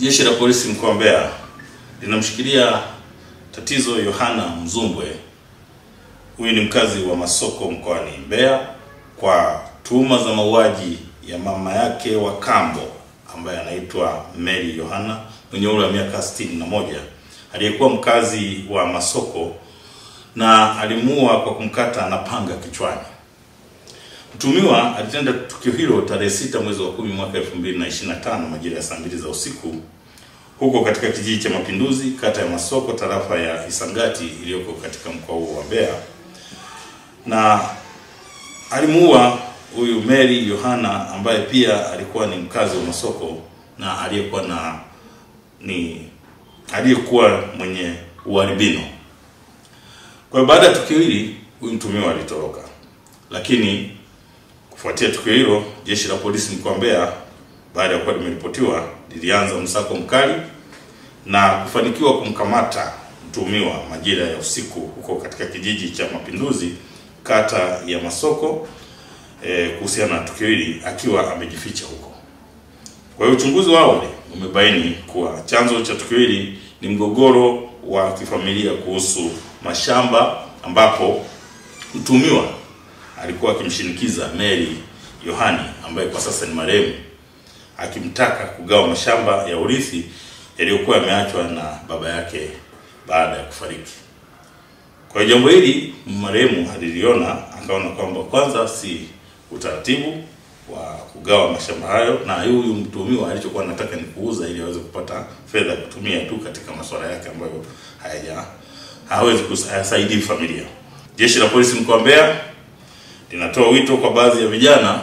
Jeshi la polisi mkoa wa Mbeya linamshikilia Tatizo Yohana Mzumbwe. Huyu ni mkazi wa Masoko mkoani Mbeya kwa tuhuma za mauaji ya mama yake wa kambo ambaye anaitwa Mary Yohana mwenye umri wa miaka 61, aliyekuwa mkazi wa Masoko, na alimuua kwa kumkata na panga kichwani. Mtuhumiwa alitenda tukio hilo tarehe 6 mwezi wa 10 mwaka 2025 majira ya saa 2 za usiku huko katika kijiji cha Mapinduzi, kata ya Masoko, tarafa ya Isangati iliyoko katika mkoa wa Mbeya. Na alimuua huyu Mary Yohana ambaye pia alikuwa ni mkazi wa Masoko na aliyekuwa mwenye ualbino. Kwa hiyo baada ya tukio hili huyu mtuhumiwa alitoroka. Lakini kufuatia tukio hilo, jeshi la polisi mkoa wa Mbeya baada ya kuwa limeripotiwa lilianza msako mkali na kufanikiwa kumkamata mtuhumiwa majira ya usiku huko katika kijiji cha Mapinduzi, kata ya Masoko, kuhusiana na tukio hili akiwa amejificha huko. Kwa hiyo uchunguzi wa awali umebaini kuwa chanzo cha tukio hili ni mgogoro wa kifamilia kuhusu mashamba, ambapo mtuhumiwa alikuwa akimshinikiza Mary Yohana ambaye kwa sasa ni marehemu, akimtaka kugawa mashamba ya urithi yaliyokuwa yameachwa na baba yake baada ya kufariki. Kwa jambo hili marehemu aliliona, akaona kwamba kwanza si utaratibu wa kugawa mashamba hayo, na huyu mtuhumiwa alichokuwa anataka ni kuuza ili aweze kupata fedha kutumia tu katika masuala yake ambayo hawezi kusaidia familia. Jeshi la polisi mkoa wa Mbeya linatoa wito kwa baadhi ya vijana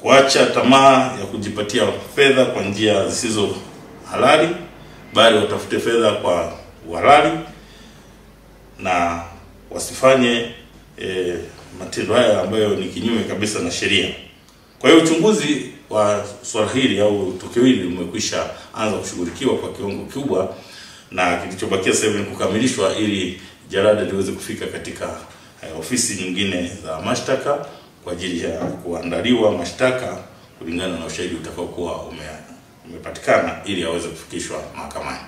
kuacha tamaa ya kujipatia fedha kwa njia zisizo halali, bali watafute fedha kwa uhalali na wasifanye matendo haya ambayo ni kinyume kabisa na sheria. Kwa hiyo uchunguzi wa swala hili au tukio hili umekwisha anza kushughulikiwa kwa kiwango kikubwa, na kilichobakia sasa hivi ni kukamilishwa ili jalada liweze kufika katika ofisi nyingine za mashtaka kwa ajili ya kuandaliwa mashtaka kulingana na ushahidi utakaokuwa umepatikana ili aweze kufikishwa mahakamani.